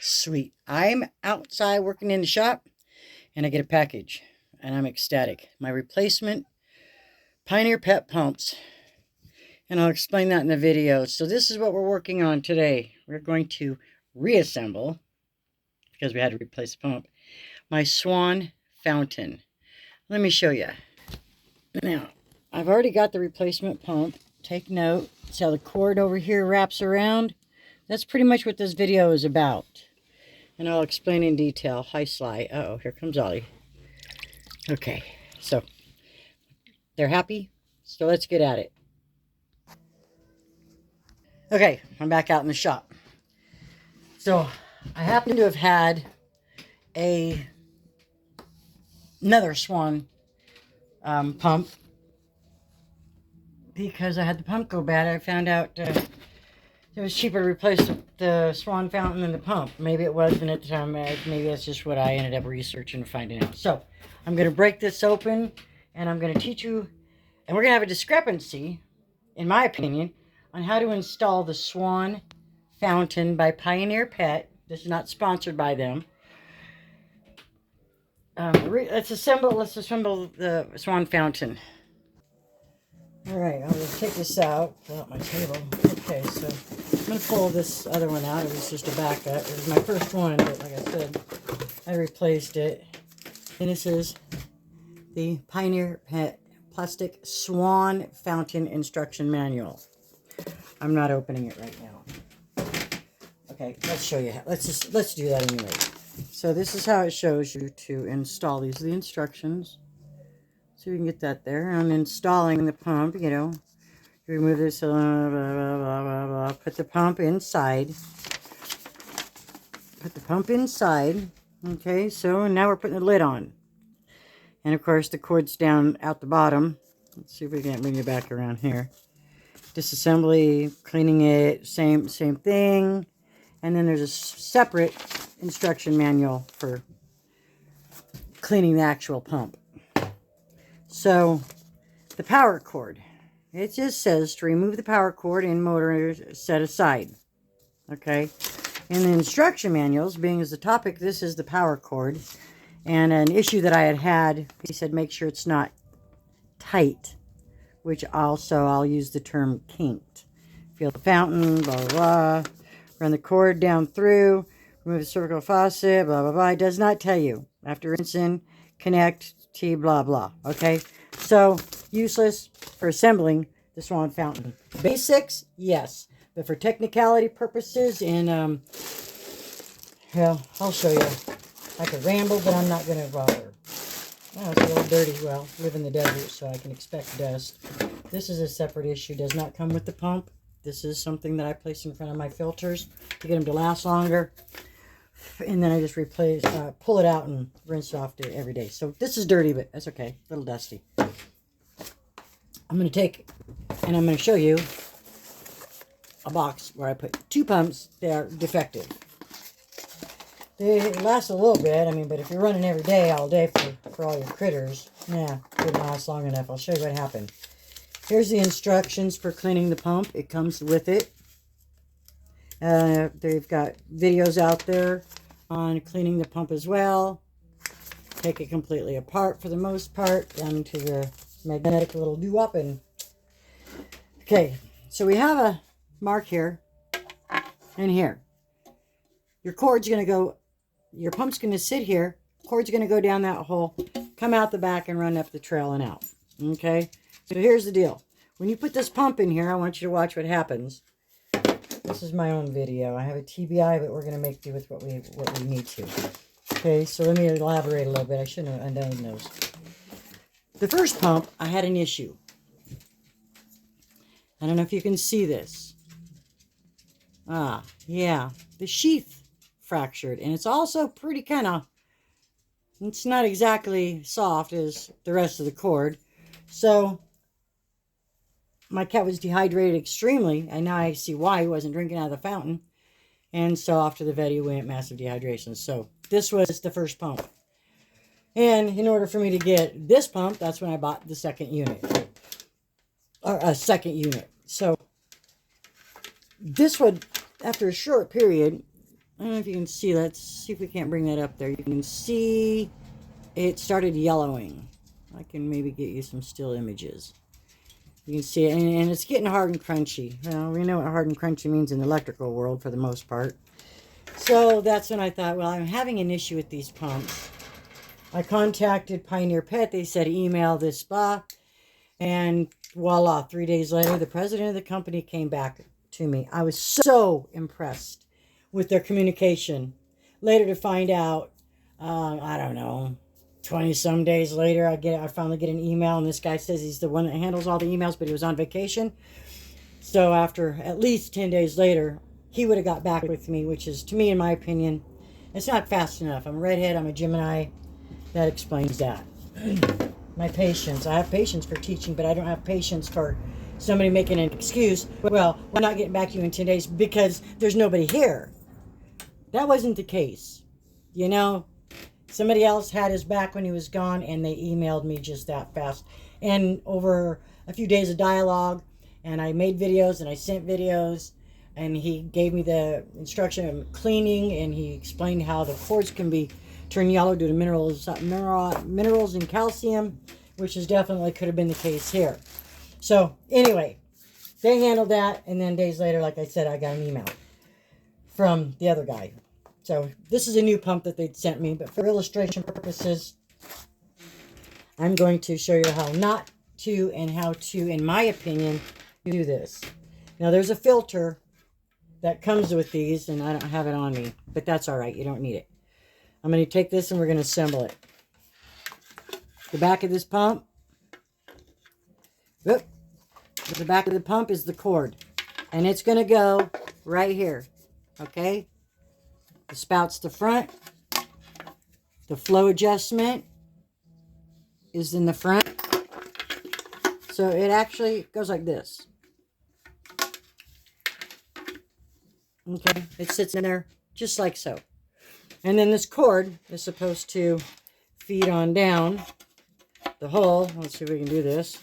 Sweet. I'm outside working in the shop and I get a package and I'm ecstatic. My replacement Pioneer Pet pumps. And I'll explain that in the video. So this is what we're working on today. We're going to reassemble, because we had to replace the pump, my Swan Fountain. Let me show you. Now, I've already got the replacement pump. Take note. See how the cord over here wraps around? That's pretty much what this video is about. And I'll explain in detail. Hi, Sly. Uh-oh, here comes Ollie. Okay, so they're happy. So let's get at it. Okay, I'm back out in the shop. So I happen to have had another Swan pump, because I had the pump go bad. I found out it was cheaper to replace the Swan Fountain than the pump. Maybe it wasn't at the time. Maybe that's just what I ended up researching and finding out. So I'm going to break this open and I'm going to teach you, and we're going to have a discrepancy, in my opinion, on how to install the Swan Fountain by Pioneer Pet. This is not sponsored by them. Let's assemble the Swan Fountain. All right, I'll just take this out, pull out my table. Okay, so I'm going to pull this other one out. It was just a backup. It was my first one, but like I said, I replaced it. And this is the Pioneer Pet Plastic Swan Fountain Instruction Manual. I'm not opening it right now. Okay, let's show you. Let's do that anyway. So this is how it shows you to install. These are the instructions. So you can get that there. On installing the pump, you know, you remove this, blah, blah, blah, blah, blah. Put the pump inside. Put the pump inside. Okay, so now we're putting the lid on. And of course the cord's down out the bottom. Let's see if we can bring it back around here. Disassembly, cleaning it, same thing. And then there's a separate instruction manual for cleaning the actual pump. So, the power cord. It just says to remove the power cord and motor set aside. Okay? In the instruction manuals, being as the topic, this is the power cord. And an issue that I had, he said make sure it's not tight. Which also, I'll use the term kinked. Feel the fountain, blah, blah, blah. Run the cord down through. Remove the cervical faucet, blah, blah, blah. It does not tell you. After rinsing, connect, T, blah, blah. Okay? So, useless for assembling the Swan Fountain. Basics, yes. But for technicality purposes and, well, I'll show you. I could ramble, but I'm not going to bother. Oh, it's a little dirty. Well, live in the desert, so I can expect dust. This is a separate issue. Does not come with the pump. This is something that I place in front of my filters to get them to last longer. And then I just pull it out and rinse it off every day. So this is dirty, but that's okay. A little dusty. I'm going to take, and I'm going to show you a box where I put two pumps that are defective. They last a little bit, I mean, but if you're running every day, all day for all your critters, yeah, it wouldn't last long enough. I'll show you what happened. Here's the instructions for cleaning the pump. It comes with it. They've got videos out there on cleaning the pump as well. Take it completely apart for the most part, down to the magnetic little doo-wop. Okay, so we have a mark here and here. Your cord's going to go, your pump's going to sit here. Cord's going to go down that hole, come out the back and run up the trail and out. Okay, so here's the deal. When you put this pump in here, I want you to watch what happens. This is my own video. I have a TBI, but we're going to make do with what we need to. Okay, so let me elaborate a little bit. I shouldn't have undone those. The first pump, I had an issue. I don't know if you can see this. Ah, yeah. The sheath fractured. And it's also pretty kind of, it's not exactly soft as the rest of the cord. So, my cat was dehydrated extremely, and now I see why he wasn't drinking out of the fountain. And so off to the vet he went, massive dehydration. So this was the first pump. And in order for me to get this pump, that's when I bought the second unit. Or a second unit. So this would, after a short period, I don't know if you can see. Let's see if we can't bring that up there. You can see it started yellowing. I can maybe get you some still images. You can see it, and it's getting hard and crunchy. Well, we know what hard and crunchy means in the electrical world for the most part. So that's when I thought, well, I'm having an issue with these pumps. I contacted Pioneer Pet. They said email this spa. And voila, 3 days later, the president of the company came back to me. I was so impressed with their communication. Later to find out, I don't know, 20 some days later, I finally get an email, and this guy says he's the one that handles all the emails, but he was on vacation. So after at least 10 days later, he would have got back with me, which is, to me, in my opinion, it's not fast enough. I'm a redhead, I'm a Gemini. That explains that. My patience. I have patience for teaching, but I don't have patience for somebody making an excuse. Well, we're not getting back to you in 10 days because there's nobody here. That wasn't the case. You know, somebody else had his back when he was gone, and they emailed me just that fast. And over a few days of dialogue, and I made videos, and I sent videos, and he gave me the instruction of cleaning, and he explained how the cords can be turn yellow due to minerals and calcium, which is definitely could have been the case here. So anyway, they handled that, and then days later, like I said, I got an email from the other guy. So this is a new pump that they'd sent me, but for illustration purposes, I'm going to show you how not to and how to, in my opinion, do this. Now there's a filter that comes with these, and I don't have it on me, but that's all right. You don't need it. I'm going to take this and we're going to assemble it. The back of this pump, whoop, the back of the pump is the cord. And it's going to go right here, okay? The spout's the front. The flow adjustment is in the front. So it actually goes like this. Okay, it sits in there just like so. And then this cord is supposed to feed on down the hole. Let's see if we can do this.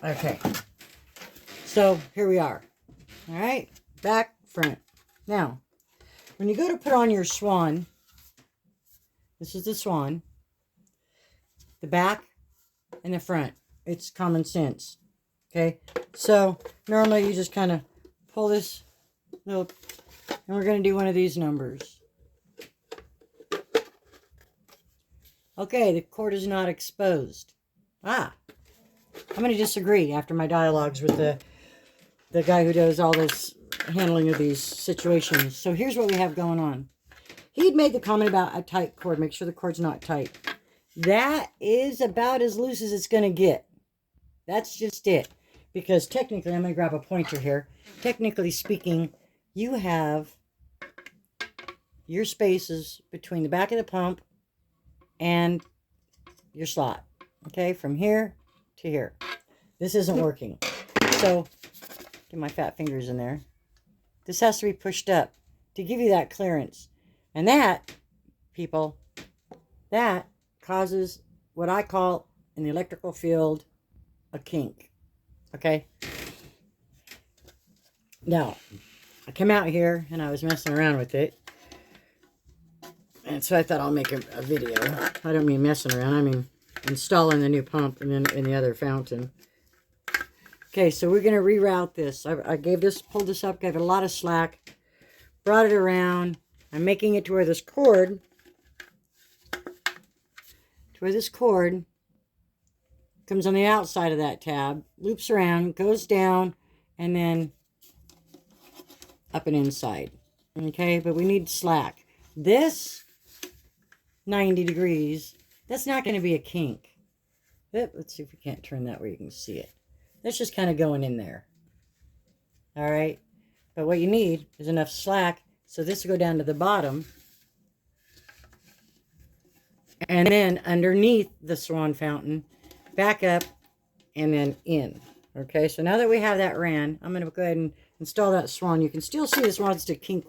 Okay. So here we are. All right. Back, front. Now, when you go to put on your Swan, this is the Swan, the back and the front. It's common sense. Okay, so normally you just kind of pull this little, and we're going to do one of these numbers. Okay, the cord is not exposed. I'm going to disagree after my dialogues with the guy who does all this handling of these situations. So here's what we have going on. He'd made the comment about a tight cord. Make sure the cord's not tight. That is about as loose as it's going to get. That's just it. Because technically, I'm going to grab a pointer here. Technically speaking, you have your spaces between the back of the pump and your slot. Okay, from here to here. This isn't working. So, get my fat fingers in there. This has to be pushed up to give you that clearance. And that, people, that causes what I call in the electrical field a kink. Okay? Now, I came out here and I was messing around with it. And so I thought I'll make a video. I don't mean messing around. I mean installing the new pump and then in the other fountain. Okay, so we're going to reroute this. I pulled this up, gave it a lot of slack, brought it around. I'm making it to where this cord, comes on the outside of that tab, loops around, goes down, and then up and inside. Okay, but we need slack. This 90 degrees, that's not going to be a kink. Let's see if we can't turn that where you can see it. That's just kind of going in there. All right, but what you need is enough slack. So this will go down to the bottom. And then underneath the Swan Fountain, back up, and then in. Okay, so now that we have that ran, I'm going to go ahead and install that Swan. You can still see this wants to kink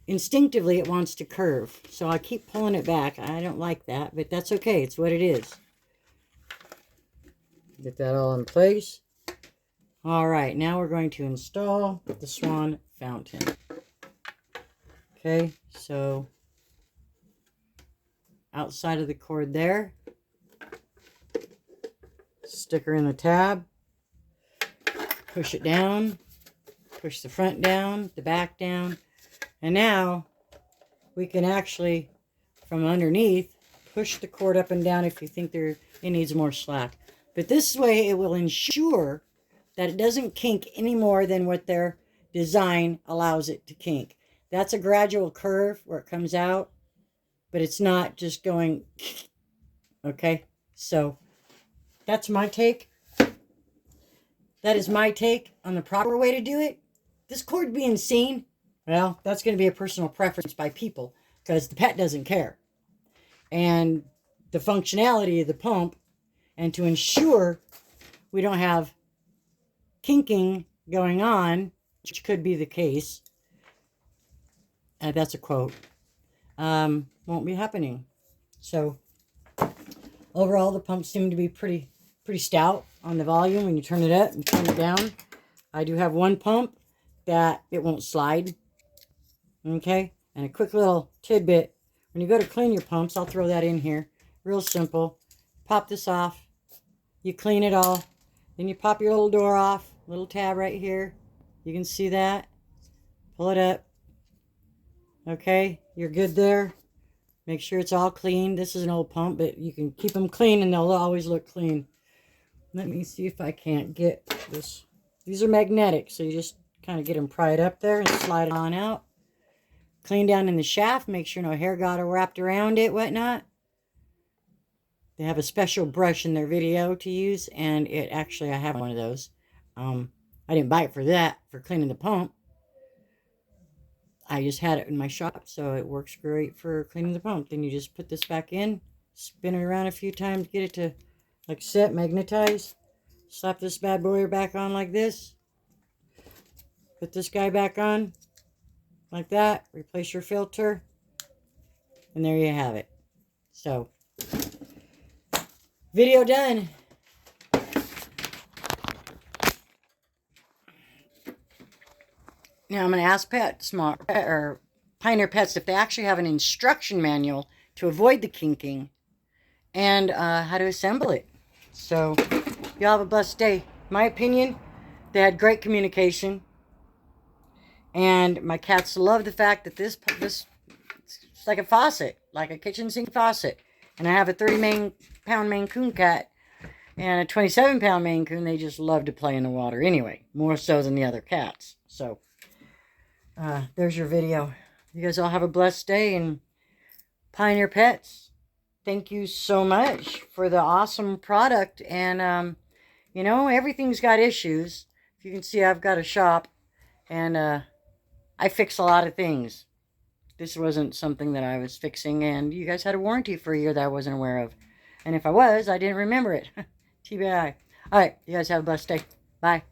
instinctively it wants to curve. So I keep pulling it back. I don't like that, but that's okay. It's what it is. Get that all in place. All right, now we're going to install the Swan Fountain. Okay, so outside of the cord there, stick her in the tab, push it down, push the front down, the back down, and now we can actually, from underneath, push the cord up and down if you think it needs more slack. But this way it will ensure that it doesn't kink any more than what their design allows it to kink. That's a gradual curve where it comes out, but it's not just going, okay? So that's my take. That is my take on the proper way to do it. This cord being seen, well, that's going to be a personal preference by people because the pet doesn't care. And the functionality of the pump, and to ensure we don't have kinking going on, which could be the case, that's a quote, won't be happening. So overall, the pumps seem to be pretty stout on the volume when you turn it up and turn it down. I do have one pump that it won't slide. Okay, and a quick little tidbit. When you go to clean your pumps, I'll throw that in here. Real simple. Pop this off. You clean it all. Then you pop your little door off. Little tab right here. You can see that. Pull it up. Okay, you're good there. Make sure it's all clean. This is an old pump, but you can keep them clean and they'll always look clean. Let me see if I can't get this. These are magnetic, so you just kind of get them pried up there and slide it on out. Clean down in the shaft. Make sure no hair got wrapped around it, whatnot. They have a special brush in their video to use, and it actually, I have one of those. I didn't buy it for that, for cleaning the pump. I just had it in my shop, so it works great for cleaning the pump. Then you just put this back in, spin it around a few times, get it to, like, set, magnetize. Slap this bad boy back on like this. Put this guy back on, like that. Replace your filter. And there you have it. So, video done. Now I'm going to ask Pioneer Pets if they actually have an instruction manual to avoid the kinking and how to assemble it. So, y'all have a blessed day. My opinion, they had great communication. And my cats love the fact that this it's like a faucet, like a kitchen sink faucet. And I have a 30-pound Maine Coon cat and a 27-pound Maine Coon. They just love to play in the water anyway, more so than the other cats. So, there's your video. You guys all have a blessed day. And Pioneer Pets, thank you so much for the awesome product. And, you know, everything's got issues. If you can see, I've got a shop. And, I fix a lot of things. This wasn't something that I was fixing, and you guys had a warranty for a year that I wasn't aware of. And if I was, I didn't remember it. TBI. All right, you guys have a blessed day. Bye.